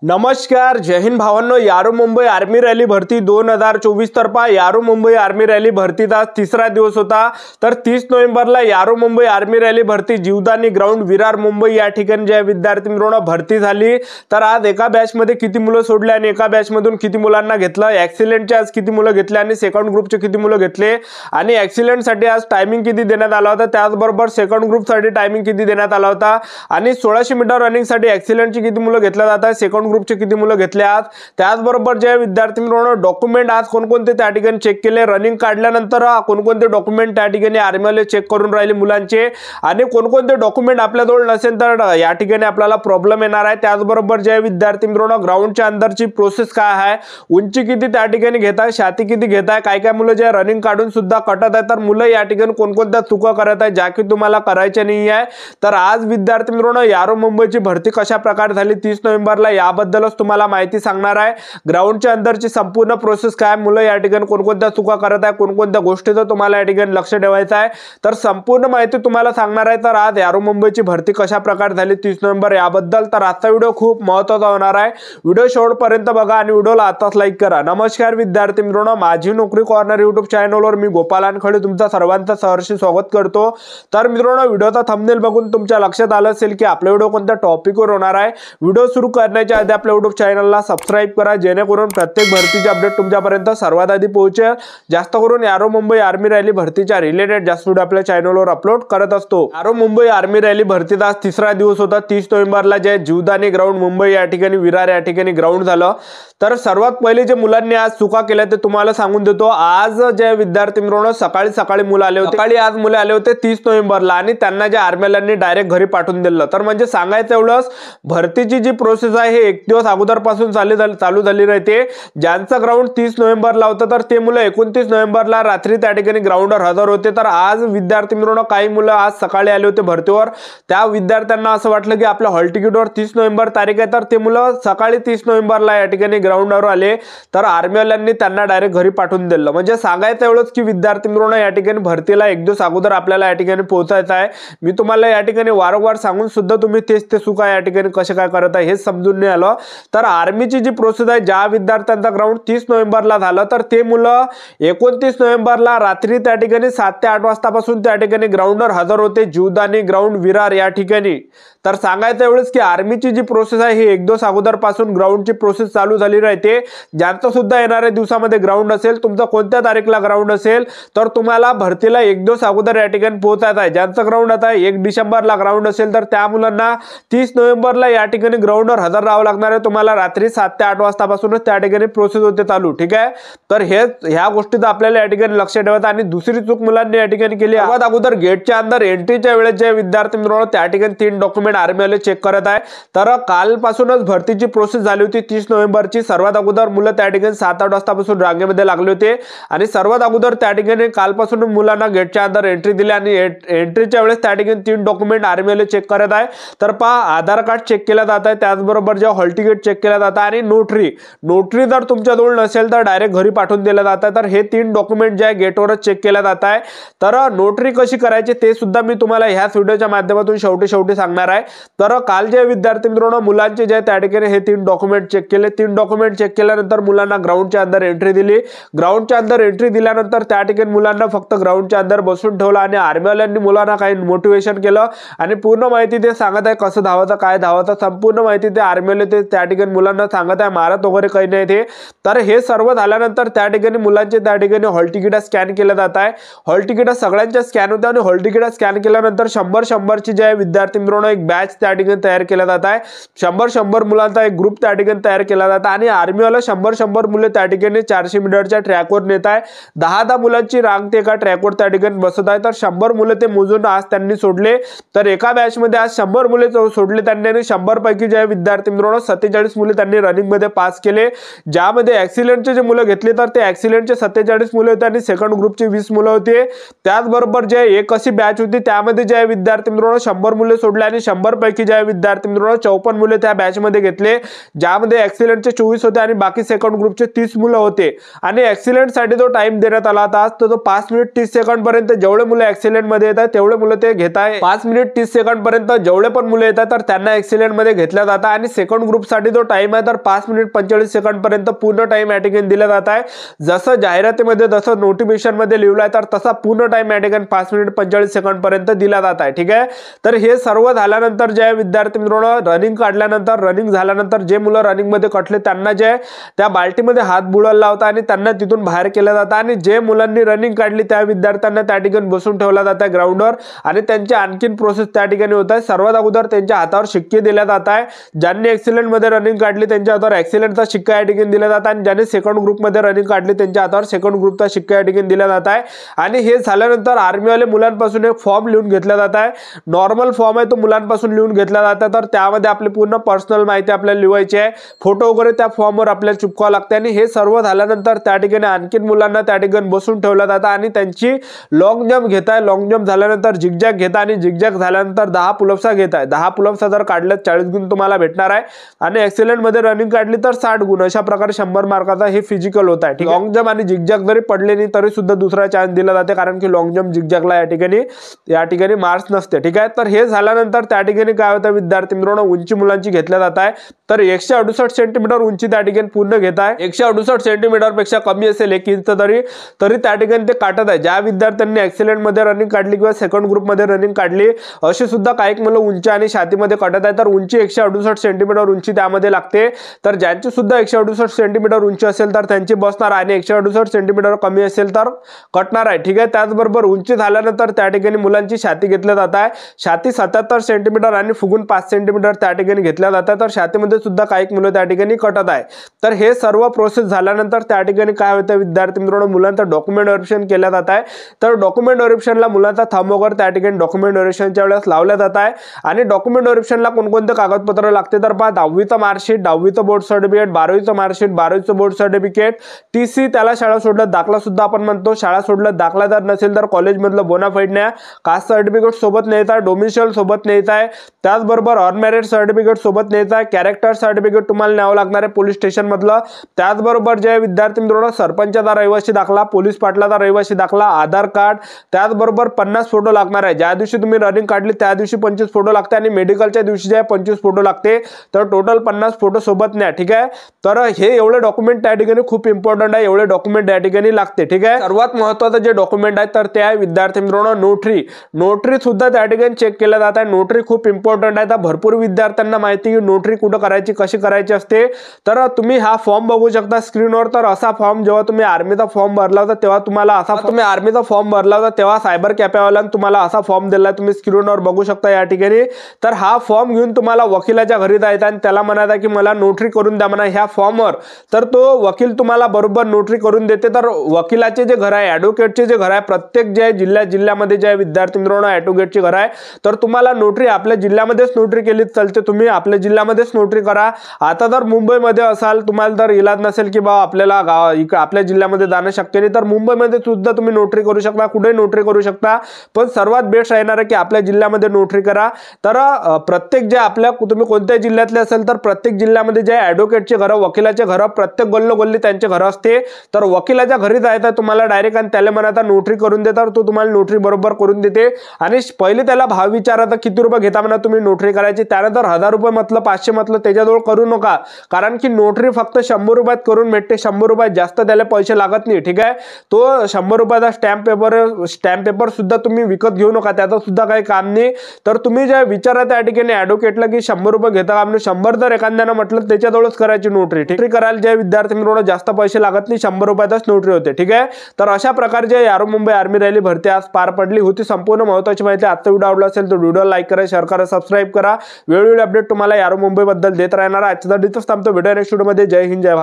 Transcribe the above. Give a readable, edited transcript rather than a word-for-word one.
नमस्कार, जय हिंद भावांनो. यारो मुंबई आर्मी रॅली भरती 2024 तर्फा यारो मुंबई आर्मी रॅली भरतीचा तिसरा दिवस होता. तर 30 नोव्हेंबरला यारो मुंबई आर्मी रॅली भरती जीवदानी ग्राउंड विरार मुंबई या ठिकाणी जे विद्यार्थी मित्रांनो भरती झाली. तर आज एका बॅच मध्ये किती मुलं सोडले आणि एका बॅच मधून किती मुलांना घेतलं, एक्सिलेंटचे आज किती मुलं घेतले आणि सेकंड ग्रुपचे किती मुलं घेतले आणि एक्सिलेंट साठी आज टायमिंग किती देण्यात आला होता, त्याचबरोबर सेकंड ग्रुप साठी टायमिंग किती देण्यात आला होता आणि 1600 मीटर रनिंग साठी एक्सिलेंटची किती मुलं घेतल्या जातात, सेकंड ग्रुपचे किती मुलं घेतले आज, त्याचबरोबर जे विद्यार्थी मित्रांनो डॉक्युमेंट आज कोणकोणते त्या ठिकाणी चेक केले, रनिंग काढल्यानंतर कोणकोणते डॉक्युमेंट त्या ठिकाणी आर्मीवाले चेक करून राहिले मुलांचे आणि कोणकोणते डॉक्युमेंट आपल्याजवळ नसेल तर या ठिकाणी आपल्याला प्रॉब्लेम येणार आहे. त्याचबरोबर जे विद्यार्थी मित्रांनो ग्राउंडच्या अंदरची प्रोसेस काय आहे, उंची किती त्या ठिकाणी घेताय, छाती किती घेताय, काय काय मुलं जे रनिंग काढून सुद्धा कटत आहे, तर मुलं या ठिकाणी कोणकोणत्या चुका करत आहे ज्या की तुम्हाला करायच्या नाही आहे. तर आज विद्यार्थी मित्रांनो यारो मुंबईची भरती कशा प्रकारे झाली 30 नोव्हेंबरला याबद्दलच तुम्हाला माहिती सांगणार आहे. ग्राउंडच्या अंदरची संपूर्ण प्रोसेस काय, मुलं या ठिकाणी कोणकोणत्या चुका करत आहे, कोणकोणत्या गोष्टीचं तुम्हाला या ठिकाणी लक्ष ठेवायचं आहे, तर संपूर्ण माहिती तुम्हाला सांगणार आहे. तर आज यारो मुंबईची भरती कशा प्रकारे झाली 30 नोव्हेंबर याबद्दल. तर आजचा व्हिडिओ खूप महत्त्वाचा होणार आहे. व्हिडिओ शेवटपर्यंत बघा आणि व्हिडिओला आताच लाईक करा. नमस्कार विद्यार्थी मित्रांनो, माझी नोकरी कॉर्नर युट्यूब चॅनलवर मी गोपाल अनखडे तुमचं सर्वांचं सहर्ष स्वागत करतो. तर मित्रांनो व्हिडिओचा थंबनेल बघून तुमच्या लक्षात आलं असेल की आपला व्हिडिओ कोणत्या टॉपिकवर होणार आहे. व्हिडिओ सुरू करण्याच्या आधी आपल्या युट्यूब चॅनलला सबस्क्राइब करा जेणेकरून प्रत्येक भरतीचे अपडेट तुमच्यापर्यंत सर्वात आधी पोहोचेल. जास्त करून यारो मुंबई आर्मी रॅली भरतीच्या रिलेटेड जास्त व्हिडिओ आपल्या चॅनलवर अपलोड करत असतो. यारो मुंबई आर्मी रॅली भरतीचा आज तिसरा दिवस होता. 30 नोव्हेंबरला जे जीवदानी ग्राउंड मुंबई या ठिकाणी विरार या ठिकाणी ग्राउंड झालं. तर सर्वात पहिले जे मुलांनी आज चुका केल्या ते तुम्हाला सांगून देतो. आज जे विद्यार्थी मित्रांनो सकाळी मुलं आले होते, आज मुले आले होते 30 नोव्हेंबरला आणि त्यांना जे आर्मीवाल्यांनी डायरेक्ट घरी पाठवून दिलं. तर म्हणजे सांगायचं एवढंच, भरतीची जी प्रोसेस आहे हे एक दिवस अगोदरपासून चालू झाली राहते. ज्यांचं ग्राउंड 30 नोव्हेंबरला होतं तर ते मुलं 29 नोव्हेंबरला रात्री त्या ठिकाणी ग्राउंडवर हजर होते. तर आज विद्यार्थी मित्रांनो काही मुलं आज सकाळी आले होते भरतीवर. त्या विद्यार्थ्यांना असं वाटलं की आपल्या हॉल तिकीटवर 30 नोव्हेंबर तारीख आहे, तर ते मुलं सकाळी 30 नोव्हेंबरला या ठिकाणी ग्राउंडवर आले. तर आर्मीवाल्यांनी त्यांना डायरेक्ट घरी पाठवून दिलं. म्हणजे सांगायचं एवढंच की विद्यार्थी मित्रांनो या ठिकाणी भरतीला एक दिवस अगोदर आपल्याला या ठिकाणी पोहोचायचं आहे. मी तुम्हाला या ठिकाणी वारंवार सांगून सुद्धा तुम्ही तेच ते चुका या ठिकाणी कसे काय करत आहे हे समजून नाही आलं. तर आर्मीची जी प्रोसेस आहे, ज्या विद्यार्थ्यांचा ग्राउंड 30 नोव्हेंबरला झालं तर ते मुलं 29 नोव्हेंबरला रात्री त्या ठिकाणी 7 ते 8 वाजतापासून त्या ठिकाणी ग्राउंडवर हजर होते जीवदानी ग्राउंड विरार या ठिकाणी. तर सांगायचं एवढंच की आर्मीची जी प्रोसेस आहे ही एक दिवस अगोदरपासून ग्राउंडची प्रोसेस चालू झाली राहते. ज्यांचं सुद्धा येणाऱ्या दिवसामध्ये ग्राउंड असेल, तुमचं कोणत्या तारीखला ग्राउंड असेल तर तुम्हाला भरतीला एक दिवस अगोदर या ठिकाणी पोहोचायचं आहे. ज्यांचं ग्राउंड आता 1 डिसेंबरला ग्राउंड असेल तर त्या मुलांना 30 नोव्हेंबरला या ठिकाणी ग्राउंडवर हजर राहावं लागणार आहे. तुम्हाला रात्री 7 ते 8 वाजतापासूनच त्या ठिकाणी प्रोसेस होते चालू. ठीक आहे, तर ह्या गोष्टीचं आपल्याला या ठिकाणी लक्ष ठेवायचं. आणि दुसरी चूक मुलांनी या ठिकाणी केली, सर्वात अगोदर गेटच्या अंदर एंट्रीच्या वेळेस जे विद्यार्थी मित्रांनो त्या ठिकाणी 3 डॉक्युमेंट आर्मीवाले चेक करत आहे. तर कालपासूनच भरतीची प्रोसेस झाली होती 30 नोव्हेंबरची. सर्वात अगोदर मुलं त्या ठिकाणी 7-8 वाजतापासून रांगेमध्ये लागले होते आणि सर्वात अगोदर त्या ठिकाणी कालपासून मुलांना गेटच्या अंदर एंट्री दिली आणि एंट्रीच्या वेळेस त्या ठिकाणी 3 डॉक्युमेंट आर्मीवाले चेक करत आहे. तर पहा, आधार कार्ड चेक केलं जात आहे, त्याचबरोबर जे हॉल तिकीट चेक केलं जातं आणि नोटरी जर तुमच्याजवळ नसेल तर डायरेक्ट घरी पाठवून दिलं जातं. तर हे 3 डॉक्युमेंट जे आहे गेटवरच चेक केलं जात आहे. तर नोटरी कशी करायची ते सुद्धा मी तुम्हाला ह्याच व्हिडिओच्या माध्यमातून शेवटी सांगणार आहे. तर काल जे विद्यार्थी मित्रांनो मुलांचे जे त्या ठिकाणी हे 3 डॉक्युमेंट चेक केले. 3 डॉक्युमेंट चेक केल्यानंतर मुलांना ग्राउंडच्या अंदर एंट्री दिली. ग्राउंडच्या अंदर एंट्री दिल्यानंतर त्या ठिकाणी मुलांना फक्त ग्राउंडच्या अंदर बसून ठेवलं आणि आर्मीवाल्यांनी मुलांना काही मोटिवेशन केलं आणि पूर्ण माहिती ते सांगत आहे कसं धावायचं, काय धावायचं, संपूर्ण माहिती ते आर्मीवाले ते त्या ठिकाणी मुलांना सांगत आहे, मारत वगैरे काही नाही ते. तर हे सर्व झाल्यानंतर त्या ठिकाणी मुलांचे त्या ठिकाणी हॉल तिकीट स्कॅन केलं जात आहे. हॉल तिकीट सगळ्यांच्या स्कॅन होते आणि हॉल तिकीट स्कॅन केल्यानंतर 100-100ची जे विद्यार्थी मित्रांनो एक बॅच त्या ठिकाणी तयार केला जात आहे. 100-100 मुलांचा एक ग्रुप त्या ठिकाणी तयार केला जात आणि आर्मीवाला 100-100 मुले त्या ठिकाणी 400 मीटरच्या ट्रॅकवर नेत आहे. 10-10 मुलांची रांग ते एका ट्रॅकवर त्या ठिकाणी बसत आहे. तर 100 मुलं ते मोजून आज त्यांनी सोडले. तर एका बॅच मध्ये आज 100 मुले सोडले त्यांनी आणि 100 पैकी जे विद्यार्थी मित्रांनो 47 मुले त्यांनी रनिंग मध्ये पास केले. ज्यामध्ये ऍक्सिलेंटचे जे मुलं घेतले तर ते ऍक्सिलेंटचे 47 मुले होते आणि सेकंड ग्रुपचे 20 मुलं होते. त्याचबरोबर जे एक अशी बॅच होती त्यामध्ये जे विद्यार्थी मित्रांनो 100 मुले सोडले आणि 100 100 पैकी जे विद्यार्थी मित्रांनो 54 मुले त्या बॅच मध्ये घेतले, ज्यामध्ये एक्सिलेंटचे 24 होते आणि बाकी सेकंड ग्रुपचे 30 मुलं होते। आणि एक्सिलेंट साठी जो टाइम देण्यात आला होता तो 5 मिनिट 30 सेकंड पर्यंत जेवढे मुलं एक्सिलेंट मध्ये येतात तेवढे मुलं ते घेत आहे। 5 मिनिट 30 सेकंड पर्यंत जेवढे पण मुलं येतात तर त्यांना एक्सिलेंट मध्ये घेतल्या जातं। आणि सेकंड ग्रुप साठी जो टाइम आहे तर 5 मिनिट 45 सेकंड पर्यंत पूर्ण टाइम या ठिकाणी दिला जात आहे। जसं जाहिरातीमध्ये जसं नोटिफिकेशन मध्ये लिहिलं आहे तर तसा पूर्ण टाइम या ठिकाणी 5 मिनिट 45 सेकंड पर्यंत दिला जात आहे। ठीक आहे, तर हे सर्व झाल्यानंतर जे विद्यार्थी मित्रांनो रनिंग काढल्यानंतर रनिंग झाल्यानंतर जे मुलं रनिंग मध्ये कटले त्यांना जे त्या बाल्टीमध्ये हात बुडवला होता आणि त्यांना तिथून बाहेर केलं जातं। आणि जे मुलांनी रनिंग काढली त्या विद्यार्थ्यांना त्या ठिकाणी बसून ठेवला जात आहे ग्राउंडवर आणि त्यांची आणखीन प्रोसेस त्या ठिकाणी होत आहे। सर्वात अगोदर त्यांच्या हातावर शिक्के दिले जात आहे। ज्यांनी एक्सिलेंट मध्ये रनिंग काढली त्यांच्या हातावर एक्सिलेंटचा शिक्का या ठिकाणी दिला जात आहे आणि ज्यांनी सेकंड ग्रुप मध्ये रनिंग काढली त्यांच्या हातावर सेकंड ग्रुपचा शिक्का या ठिकाणी दिला जात आहे। आणि हे झाल्यानंतर आर्मीवाले मुलांपासून एक फॉर्म लिहून घेतला जात आहे। नॉर्मल फॉर्म आहे तो मुलांपासून लिहून घेतला जातं, तर त्यामध्ये आपली पूर्ण पर्सनल माहिती आपल्याला लिहायची आहे, फोटो वगैरे त्या फॉर्मवर आपल्याला चिपकावं लागते। आणि हे सर्व झाल्यानंतर त्या ठिकाणी आणखीन मुलांना त्या ठिकाणी बसून ठेवलं जातं आणि त्यांची लॉंग जंप घेत आहे। लॉंग जंप झाल्यानंतर झिगझॅग घेता आणि झिगझॅग झाल्यानंतर 10 पुलअप्स घेत आहे। 10 पुलअप्स जर काढले 40 गुण तुम्हाला भेटणार आहे आणि एक्सिलेंट मध्ये रनिंग काढली तर 60 गुण। अशा प्रकारे 100 मार्काचा हे फिजिकल होत आहे। लॉंग जंप आणि झिगझॅग जरी पडले नाही तरी सुद्धा दुसरा चान्स दिला जाते, कारण की लॉंग जंप झिगझॅगला या ठिकाणी मार्क्स नसते। ठीक आहे, तर हे झाल्यानंतर त्या ठिकाणी काय होतं विद्यार्थी मित्रांनो उंची मुलांची घेतल्या जात आहे। तर 168 सेंटीमीटर उंची त्या ठिकाणी पूर्ण घेत आहे। 168 सेंटीमीटर पेक्षा कमी असेल 1 इंच तरी त्या ठिकाणी ते काटत आहे। ज्या विद्यार्थ्यांनी एक्सिलेंट मध्ये रनिंग काढली किंवा सेकंड ग्रुप मध्ये रनिंग काढली अशी सुद्धा काही मुलं उंची आणि छातीमध्ये काटत आहे, तर उंची 168 सेंटीमीटर उंची त्यामध्ये लागते। तर ज्यांची सुद्धा 168 सेंटीमीटर उंची असेल तर त्यांची बसणार आणि 168 सेंटीमीटर कमी असेल तर कटणार आहे। ठीक आहे, त्याचबरोबर उंची झाल्यानंतर त्या ठिकाणी मुलांची छाती घेतली जात आहे। छाती 77 सेंटीमीटर आणि फुगून 5 सेंटीमीटर त्या ठिकाणी घेतल्या जातात, तर छातीमध्ये सुद्धा काही मुलं त्या ठिकाणी कटत आहे। तर हे सर्व प्रोसेस झाल्यानंतर त्या ठिकाणी काय होतं विद्यार्थी मित्रांनो मुलांचं डॉक्युमेंट व्हेरिफिकेशन केलं जात आहे। तर डॉक्युमेंट व्हेरिफिकेशनला मुलांचा थंब वगैरे त्या ठिकाणी डॉक्युमेंट व्हेरिफिकेशनच्या वेळेस लावला जात आहे। आणि डॉक्युमेंट व्हेरिफिकेशनला कोणकोणते कागदपत्र लागते तर पहा 10वीचं मार्कशीट, 10वीचं बोर्ड सर्टिफिकेट, 12वीचं मार्कशीट, 12वीचं बोर्ड सर्टिफिकेट, टीसी त्याला शाळा सोडलं दाखला सुद्धा आपण म्हणतो, शाळा सोडलं दाखला जर नसेल तर कॉलेजमधलं बोनाफाईड न्या, कास्ट सर्टिफिकेट सोबत न्यायचं आहे, डोमिसाइल सोबत न्यायचं आहे, त्याचबरोबर अनमॅरिड सर्टिफिकेट सोबत न्यायचं आहे, कॅरेक्टर सर्टिफिकेट तुम्हाला न्यावं लागणार आहे पोलीस स्टेशन मधलं, त्याचबरोबर जे विद्यार्थी मित्रांनो सरपंचाचा रहिवासी दाखला, पोलीस पाटलाचा रहिवासी दाखला, आधार कार्ड, त्याचबरोबर 50 फोटो लागणार आहे। ज्या दिवशी तुम्ही रनिंग काढली त्या दिवशी 25 फोटो लागते आणि मेडिकलच्या दिवशी जे 25 फोटो लागते, तर टोटल 50 फोटो सोबत न्या। ठीक आहे, तर हे एवढे डॉक्युमेंट त्या ठिकाणी खूप इम्पॉर्टंट आहे, एवढे डॉक्युमेंट त्या ठिकाणी लागते। ठीक आहे, सर्वात महत्त्वाचं जे डॉक्युमेंट आहे तर ते आहे विद्यार्थी मित्रांनो नोटरी सुद्धा त्या ठिकाणी चेक केला जात आहे। नोटरी खूप इम्पॉर्टंट आहे, तर भरपूर विद्यार्थ्यांना माहिती की नोटरी कुठं करायची कशी करायची असते। तर तुम्ही हा फॉर्म बघू शकता स्क्रीनवर। तर असा फॉर्म जेव्हा तुम्ही आर्मीचा फॉर्म भरला होता तेव्हा तुम्हाला असा तुम्ही आर्मीचा फॉर्म भरला होता तेव्हा सायबर कॅफेवाल्याने तुम्हाला असा फॉर्म दिला, तुम्ही स्क्रीनवर बघू शकता या ठिकाणी। तर हा फॉर्म घेऊन तुम्हाला वकिलाच्या घरी जायचं आणि त्याला म्हणायचं की मला नोटरी करून द्या म्हणा ह्या फॉर्मवर, तर तो वकील तुम्हाला बरोबर नोटरी करून देते। तर वकिलाचे जे घर आहे, ॲडव्होकेटचे जे घर आहे, प्रत्येक जे जिल्ह्यामध्ये जे विद्यार्थी मित्रांनो ॲडव्होकेटचे घर आहे, तर तुम्हाला नोटरी आपल्या जिल्ह्यामध्येच नोटरी केली चालते, तुम्ही आपल्या जिल्ह्यामध्येच नोटरी करा। आता जर मुंबईमध्ये असाल, तुम्हाला जर इलाज नसेल की बा आपल्याला आपल्या जिल्ह्यामध्ये जाणं शक्य नाही, तर मुंबईमध्ये सुद्धा तुम्ही नोटरी करू शकता, कुठे नोटरी करू शकता, पण सर्वात बेस्ट राहणार आहे की आपल्या जिल्ह्यामध्ये नोटरी करा। तर प्रत्येक जे आपल्या तुम्ही कोणत्या जिल्ह्यातले असेल तर प्रत्येक जिल्ह्यामध्ये जे ॲडव्होकेटचे घर, वकिलाचे घर, प्रत्येक गल्लोगल्ली त्यांचे घर असते, तर वकिलाच्या घरी जायचं तुम्हाला डायरेक्ट आणि त्याला म्हणायचा नोटरी करून दे, तर तो तुम्हाला नोटरी बरोबर करून देते। आणि पहिले त्याला भाव विचारायचा किती रुपये घेता म्हणा तुम्ही नोटरी करायची, त्यानंतर 1000 रुपये म्हटलं 500 म्हटलं त्याच्याजवळ करू नका, कारण की नोटरी फक्त 100 रुपयात करून भेटते, 100 रुपयात जास्त त्याला पैसे लागत नाही। ठीक आहे, तो 100 रुपयाचा स्टॅम्प पेपर सुद्धा तुम्ही विकत घेऊ नका, त्याचं सुद्धा काही काम नाही। तर तुम्ही जे विचारा त्या ठिकाणी ॲडव्होकेटला की 100 रुपये घेता का, 100 जर एखाद्यानं म्हटलं त्याच्याजवळच करायची नोटरी। नोटरी करायला ज्या विद्यार्थी मित्रांनो जास्त पैसे लागत नाही, 100 रुपयातच नोटरी होते। ठीक आहे, तर अशा प्रकारचे यारो मुंबई आर्मी रॅली भरती आज पार पडली होती। संपूर्ण महत्त्वाची माहिती आजचा व्हिडिओ आवडला असेल तर व्हिडिओ लाईक करा, शेअर करा, सबस्क्राईब करा। वेळोवेळी अपडेट तुम्हाला यारो मुंबई बद्दल देत राहणार। आजच्या दिवस थांबतो, व्हिडिओ नेक्स्ट व्हिडिओ मध्ये। जय हिंद, जय भारत।